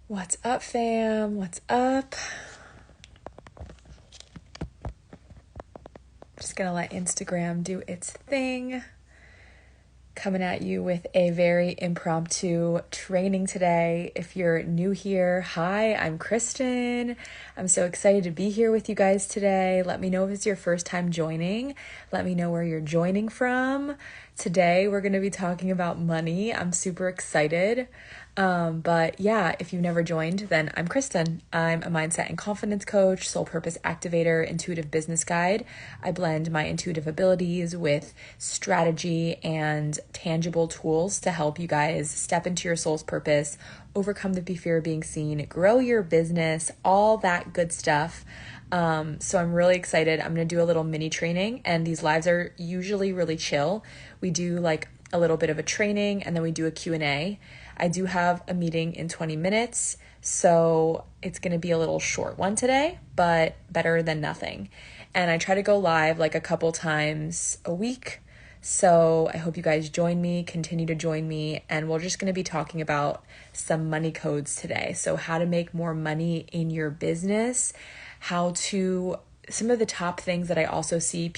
What's up, fam? What's up? Just gonna let Instagram do its thing. Coming at you with a very impromptu training today. If you're new here, hi, I'm Kristen. I'm so excited to be here with you guys today. Let me know if it's your first time joining. Let me know where you're joining from. Today, we're going to be talking about money. I'm super excited. But yeah, if you've never joined, then I'm Kristen. I'm a mindset and confidence coach, soul purpose activator, intuitive business guide. I blend my intuitive abilities with strategy and tangible tools to help you guys step into your soul's purpose, overcome the fear of being seen, grow your business, all that good stuff. So I'm really excited. I'm going to do a little mini training, and these lives are usually really chill. We do like a little bit of a training, and then we do a Q&A. I do have a meeting in 20 minutes, so it's going to be a little short one today, but better than nothing. And I try to go live like a couple times a week. So I hope you guys join me, continue to join me, and we're just going to be talking about some money codes today. So how to make more money in your business, some of the top things that I also see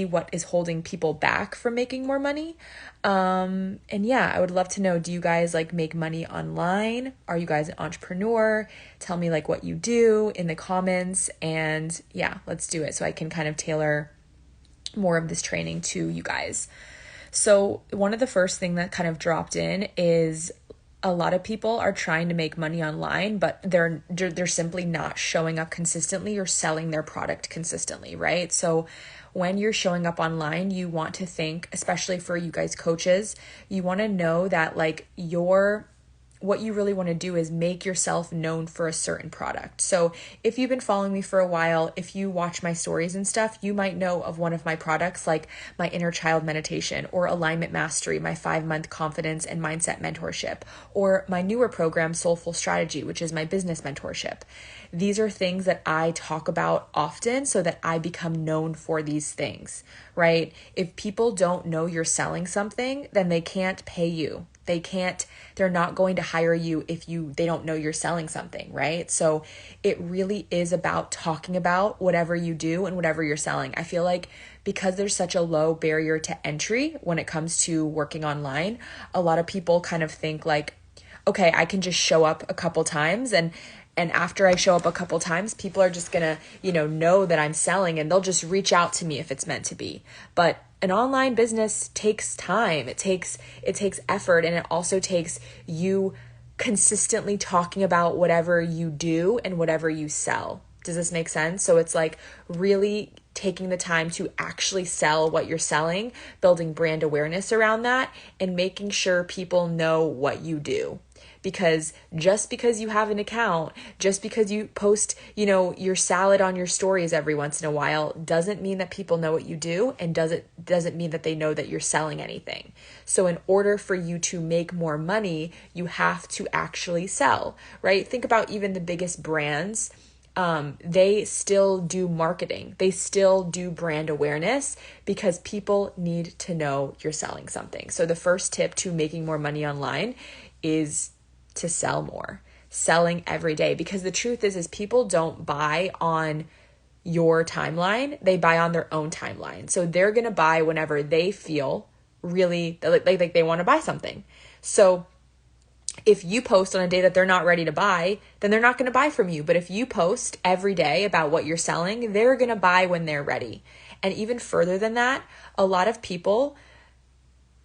what is holding people back from making more money. And yeah, I would love to know, do you guys like make money online? Are you guys an entrepreneur? Tell me like what you do in the comments, and yeah, let's do it so I can kind of tailor more of this training to you guys. So one of the first thing that kind of dropped in is a lot of people are trying to make money online, but they're simply not showing up consistently or selling their product consistently, right? So when you're showing up online, you want to think, especially for you guys coaches, you want to know that like what you really want to do is make yourself known for a certain product. So if you've been following me for a while, if you watch my stories and stuff, you might know of one of my products, like my inner child meditation or alignment mastery, my 5-month confidence and mindset mentorship, or my newer program, Soulful Strategy, which is my business mentorship. These are things that I talk about often so that I become known for these things, right? If people don't know you're selling something, then they can't pay you. They're not going to hire you if they don't know you're selling something, right? So it really is about talking about whatever you do and whatever you're selling. I feel like because there's such a low barrier to entry when it comes to working online, a lot of people kind of think like, okay, I can just show up a couple times, and after I show up a couple times, people are just gonna, know that I'm selling, and they'll just reach out to me if it's meant to be. But an online business takes time. It takes effort, and it also takes you consistently talking about whatever you do and whatever you sell. Does this make sense? So it's like really taking the time to actually sell what you're selling, building brand awareness around that, and making sure people know what you do. Because just because you have an account, just because you post, your salad on your stories every once in a while, doesn't mean that people know what you do, and doesn't mean that they know that you're selling anything. So in order for you to make more money, you have to actually sell, right? Think about even the biggest brands. They still do marketing. They still do brand awareness because people need to know you're selling something. So the first tip to making more money online is to sell more, selling every day. Because the truth is people don't buy on your timeline. They buy on their own timeline. So they're going to buy whenever they feel really like they want to buy something. So if you post on a day that they're not ready to buy, then they're not going to buy from you. But if you post every day about what you're selling, they're going to buy when they're ready. And even further than that, a lot of people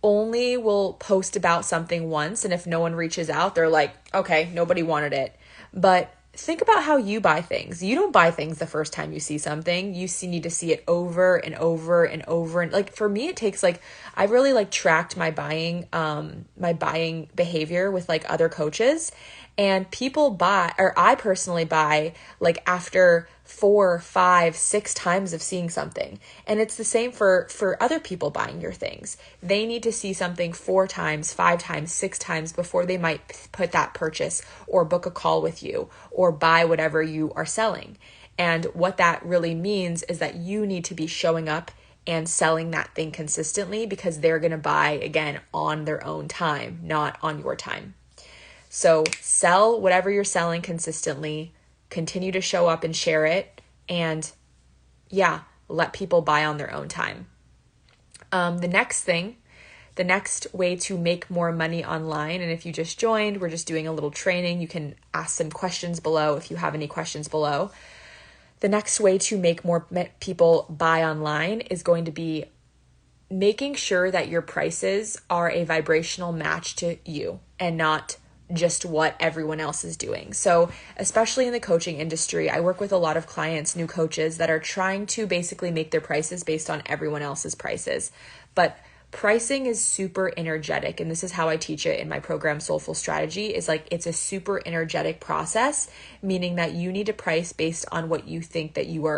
only will post about something once, and if no one reaches out, they're like, okay, nobody wanted it. But think about how you buy things. You don't buy things the first time you see something. Need to see it over and over and over. And like for me, it takes I've really tracked my buying behavior with other coaches, and people buy, or I personally buy after 4, 5, 6 times of seeing something. And it's the same for other people buying your things. They need to see something 4 times, 5 times, 6 times before they might put that purchase or book a call with you or buy whatever you are selling. And what that really means is that you need to be showing up and selling that thing consistently, because they're going to buy again on their own time, not on your time. So sell whatever you're selling consistently, continue to show up and share it, and let people buy on their own time. The next way to make more money online, and if you just joined, we're just doing a little training. You can ask some questions below if you have any questions below. The next way to make more people buy online is going to be making sure that your prices are a vibrational match to you and not just what everyone else is doing. So especially in the coaching industry, I work with a lot of clients, new coaches that are trying to basically make their prices based on everyone else's prices. But pricing is super energetic, and this is how I teach it in my program, Soulful Strategy, is like it's a super energetic process, meaning that you need to price based on what you think that you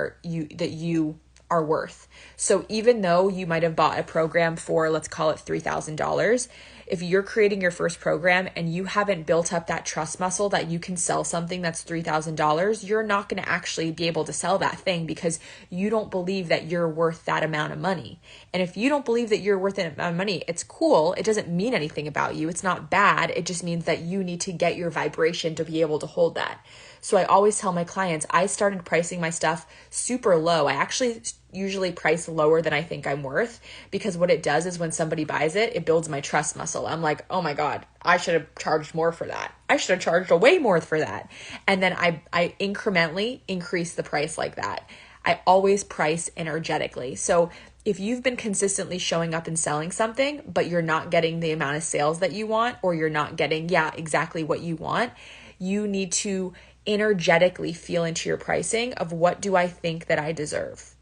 are worth. So even though you might have bought a program for, let's call it $3,000, if you're creating your first program and you haven't built up that trust muscle that you can sell something that's $3,000, you're not going to actually be able to sell that thing because you don't believe that you're worth that amount of money. And if you don't believe that you're worth that amount of money, it's cool. It doesn't mean anything about you. It's not bad. It just means that you need to get your vibration to be able to hold that. So I always tell my clients, I started pricing my stuff super low. I actually usually price lower than I think I'm worth, because what it does is when somebody buys it, it builds my trust muscle. I'm like, oh my God, I should have charged more for that. I should have charged way more for that. And then I incrementally increase the price like that. I always price energetically. So if you've been consistently showing up and selling something, but you're not getting the amount of sales that you want, or you're not getting, exactly what you want, you need to energetically feel into your pricing of, what do I think that I deserve?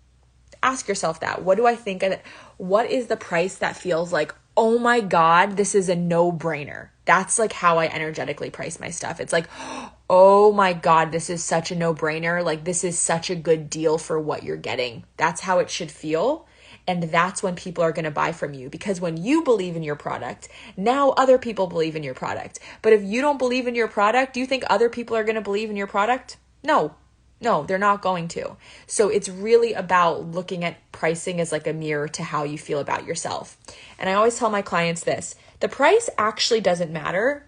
Ask yourself that. What do I think? What is the price that feels like, oh my God, this is a no-brainer? That's like how I energetically price my stuff. It's like, oh my God, this is such a no-brainer. Like, this is such a good deal for what you're getting. That's how it should feel. And that's when people are going to buy from you, because when you believe in your product, now other people believe in your product. But if you don't believe in your product, do you think other people are going to believe in your product? No, they're not going to. So it's really about looking at pricing as like a mirror to how you feel about yourself. And I always tell my clients this: the price actually doesn't matter.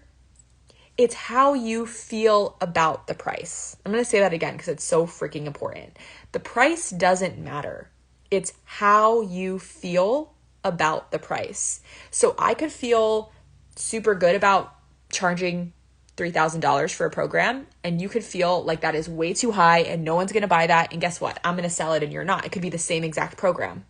It's how you feel about the price. I'm going to say that again because it's so freaking important. The price doesn't matter. It's how you feel about the price. So I could feel super good about charging $3,000 for a program, and you could feel like that is way too high and no one's going to buy that. And guess what? I'm going to sell it and you're not. It could be the same exact program.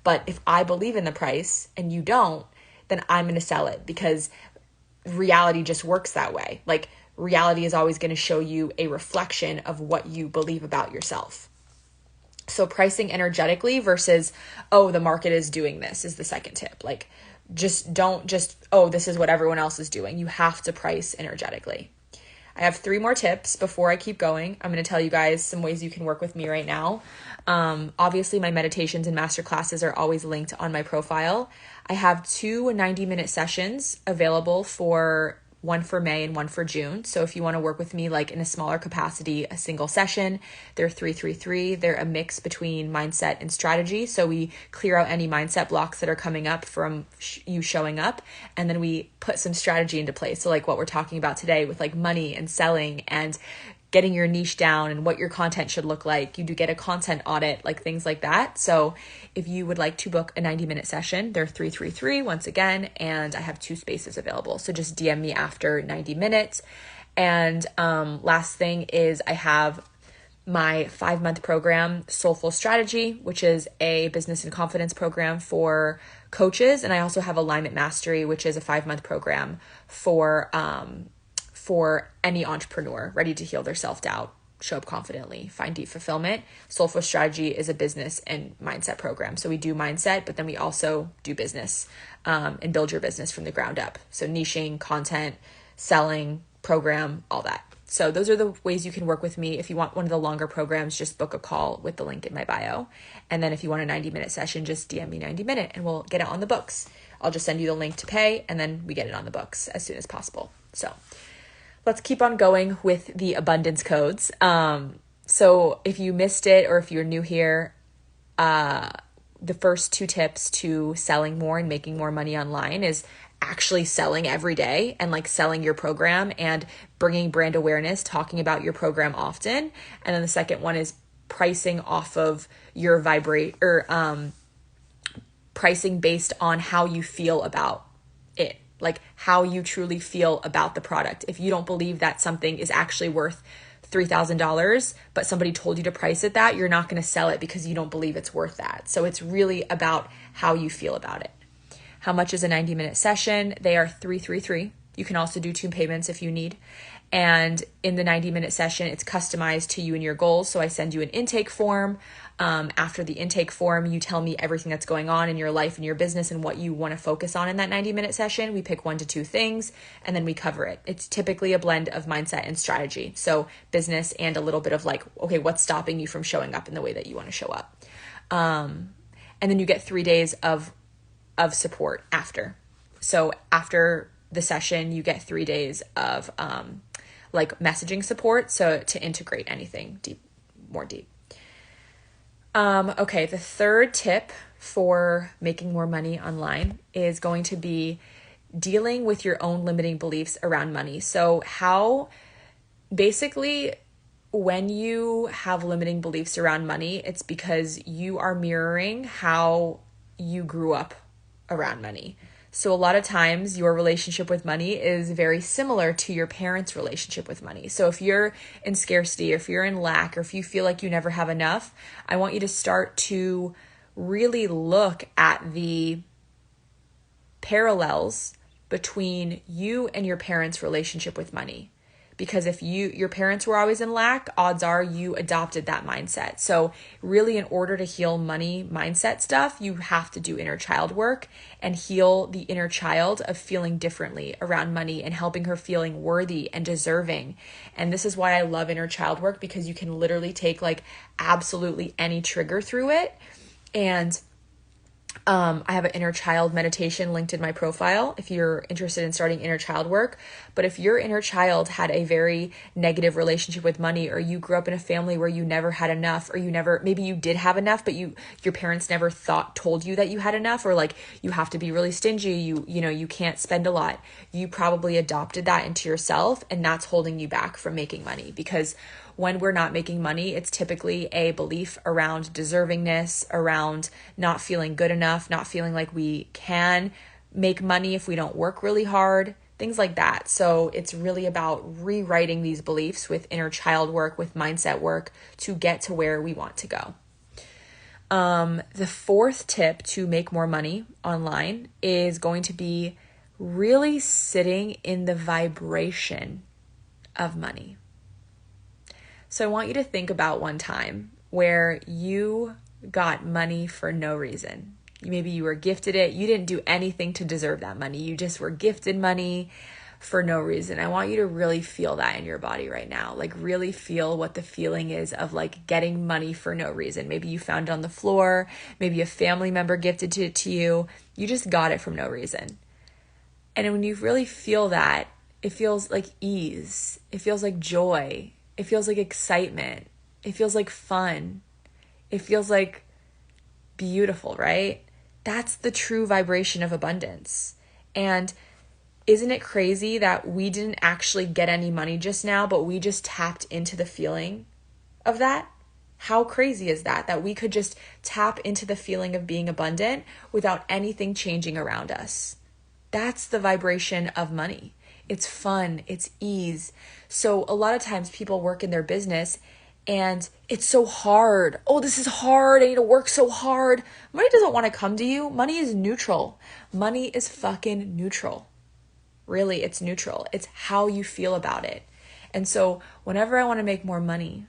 But if I believe in the price and you don't, then I'm going to sell it, because reality just works that way. Like, reality is always going to show you a reflection of what you believe about yourself. So pricing energetically versus, oh, the market is doing this, is the second tip. Like, don't this is what everyone else is doing. You have to price energetically. I have 3 more tips before I keep going. I'm going to tell you guys some ways you can work with me right now. Obviously, my meditations and masterclasses are always linked on my profile. I have 2 90-minute sessions available, for one for May and one for June. So if you want to work with me like in a smaller capacity, a single session, they're 333. They're a mix between mindset and strategy. So we clear out any mindset blocks that are coming up from you showing up, and then we put some strategy into place. So like what we're talking about today with like money and selling and getting your niche down and what your content should look like. You do get a content audit, like things like that. So if you would like to book a 90-minute session, they're 333 once again, and I have 2 spaces available. So just DM me after 90 minutes. And last thing is, I have my 5-month program, Soulful Strategy, which is a business and confidence program for coaches. And I also have Alignment Mastery, which is a 5-month program for any entrepreneur ready to heal their self-doubt, show up confidently, find deep fulfillment. Soulful Strategy is a business and mindset program. So we do mindset, but then we also do business and build your business from the ground up. So niching, content, selling, program, all that. So those are the ways you can work with me. If you want one of the longer programs, just book a call with the link in my bio. And then if you want a 90-minute session, just DM me 90-minute and we'll get it on the books. I'll just send you the link to pay, and then we get it on the books as soon as possible. So let's keep on going with the abundance codes. So if you missed it, or if you're new here, the first 2 tips to selling more and making more money online is actually selling every day and like selling your program and bringing brand awareness, talking about your program often. And then the second one is pricing off of your pricing based on how you feel about it, like how you truly feel about the product. If you don't believe that something is actually worth $3,000, but somebody told you to price it that, you're not going to sell it because you don't believe it's worth that. So it's really about how you feel about it. How much is a 90-minute session? They are 333. You can also do 2 payments if you need. And in the 90-minute session, it's customized to you and your goals. So I send you an intake form. After the intake form, you tell me everything that's going on in your life and your business and what you want to focus on in that 90-minute session. We pick 1 to 2 things and then we cover it. It's typically a blend of mindset and strategy. So business and a little bit of like, okay, what's stopping you from showing up in the way that you want to show up? And then you get 3 days of support after. So after the session, you get 3 days of like messaging support. So to integrate anything more deep. Okay, the third tip for making more money online is going to be dealing with your own limiting beliefs around money. So basically, when you have limiting beliefs around money, it's because you are mirroring how you grew up around money. So a lot of times your relationship with money is very similar to your parents' relationship with money. So if you're in scarcity, or if you're in lack, or if you feel like you never have enough, I want you to start to really look at the parallels between you and your parents' relationship with money. Because if your parents were always in lack, odds are you adopted that mindset. So really, in order to heal money mindset stuff, you have to do inner child work and heal the inner child of feeling differently around money and helping her feeling worthy and deserving. And this is why I love inner child work, because you can literally take like absolutely any trigger through it. And I have an inner child meditation linked in my profile if you're interested in starting inner child work. But if your inner child had a very negative relationship with money, or you grew up in a family where you never had enough, or maybe you did have enough, but your parents never told you that you had enough, or like you have to be really stingy, you can't spend a lot. You probably adopted that into yourself, and that's holding you back from making money. Because when we're not making money, it's typically a belief around deservingness, around not feeling good enough, not feeling like we can make money if we don't work really hard, things like that. So it's really about rewriting these beliefs with inner child work, with mindset work, to get to where we want to go. The fourth tip to make more money online is going to be really sitting in the vibration of money. So I want you to think about one time where you got money for no reason. Maybe you were gifted it. You didn't do anything to deserve that money. You just were gifted money for no reason. I want you to really feel that in your body right now. Like really feel what the feeling is of like getting money for no reason. Maybe you found it on the floor. Maybe a family member gifted it to you. You just got it from no reason. And when you really feel that, it feels like ease. It feels like joy. It feels like excitement. It feels like fun. It feels like beautiful, right? That's the true vibration of abundance. And isn't it crazy that we didn't actually get any money just now, but we just tapped into the feeling of that? How crazy is that? That we could just tap into the feeling of being abundant without anything changing around us. That's the vibration of money. It's fun, it's ease. So a lot of times people work in their business and it's so hard. Oh, this is hard. I need to work so hard. Money doesn't want to come to you. Money is neutral. Money is fucking neutral. Really, it's neutral. It's how you feel about it. And so whenever I want to make more money,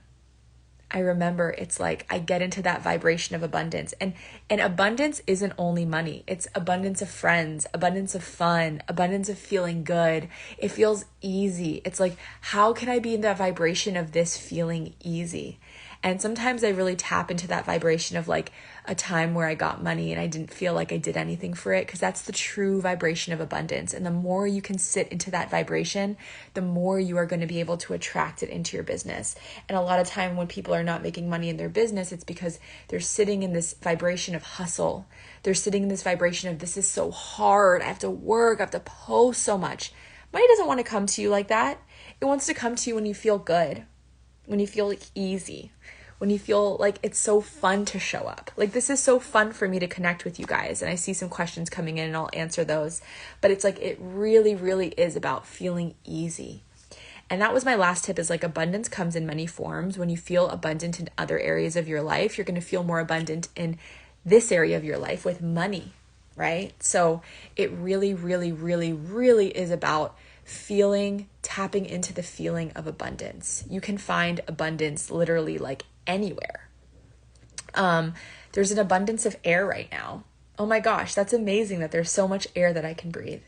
I remember it's like I get into that vibration of abundance. And abundance isn't only money. It's abundance of friends, abundance of fun, abundance of feeling good. It feels easy. It's like, how can I be in that vibration of this feeling easy? And sometimes I really tap into that vibration of like a time where I got money and I didn't feel like I did anything for it, because that's the true vibration of abundance. And the more you can sit into that vibration, the more you are going to be able to attract it into your business. And a lot of time when people are not making money in their business, it's because they're sitting in this vibration of hustle. They're sitting in this vibration of, this is so hard. I have to work. I have to post so much. Money doesn't want to come to you like that. It wants to come to you when you feel good, when you feel like easy, when you feel like it's so fun to show up. Like, this is so fun for me to connect with you guys. And I see some questions coming in and I'll answer those. But it's like, it really, really is about feeling easy. And that was my last tip, is like, abundance comes in many forms. When you feel abundant in other areas of your life, you're going to feel more abundant in this area of your life with money, right? So it really, really, really, really is about tapping into the feeling of abundance. You can find abundance literally like anywhere. There's an abundance of air right now. Oh my gosh, that's amazing that there's so much air that I can breathe.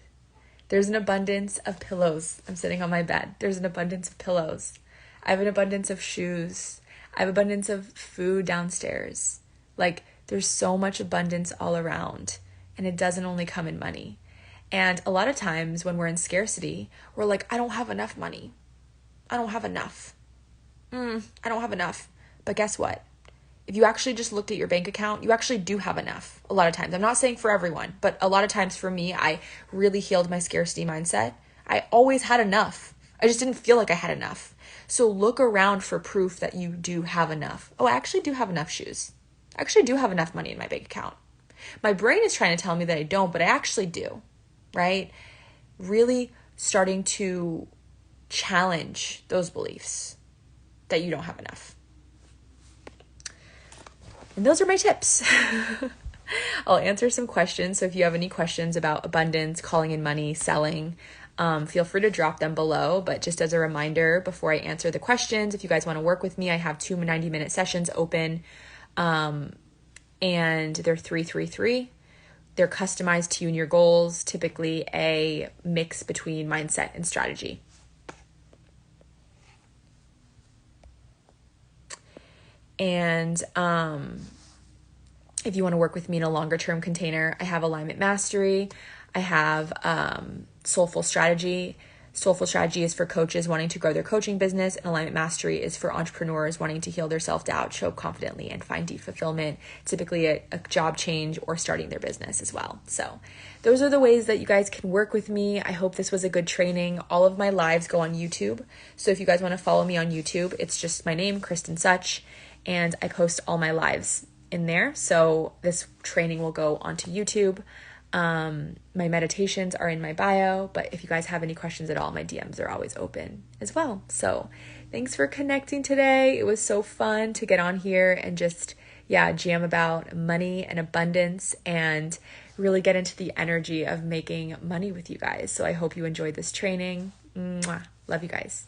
There's an abundance of pillows. I'm sitting on my bed. There's an abundance of pillows. I have an abundance of shoes. I have abundance of food downstairs. Like, there's so much abundance all around, and it doesn't only come in money. And a lot of times when we're in scarcity, we're like, I don't have enough money. I don't have enough. I don't have enough. But guess what? If you actually just looked at your bank account, you actually do have enough a lot of times. I'm not saying for everyone, but a lot of times for me, I really healed my scarcity mindset. I always had enough. I just didn't feel like I had enough. So look around for proof that you do have enough. Oh, I actually do have enough shoes. I actually do have enough money in my bank account. My brain is trying to tell me that I don't, but I actually do, right? Really starting to challenge those beliefs that you don't have enough. And those are my tips. I'll answer some questions. So if you have any questions about abundance, calling in money, selling, feel free to drop them below. But just as a reminder, before I answer the questions, if you guys want to work with me, I have 2 90-minute sessions open. And they're 333. They're customized to you and your goals, typically a mix between mindset and strategy. And if you want to work with me in a longer term container, I have Alignment Mastery. I have Soulful Strategy. Soulful Strategy is for coaches wanting to grow their coaching business, and Alignment Mastery is for entrepreneurs wanting to heal their self-doubt, show up confidently, and find deep fulfillment, typically a job change or starting their business as well. So those are the ways that you guys can work with me. I hope this was a good training. All of my lives go on YouTube. So if you guys want to follow me on YouTube, it's just my name, Kristen Such, and I post all my lives in there. So this training will go onto YouTube. My meditations are in my bio, but if you guys have any questions at all, my DMs are always open as well. So thanks for connecting today. It was so fun to get on here and just, jam about money and abundance and really get into the energy of making money with you guys. So I hope you enjoyed this training. Mwah. Love you guys.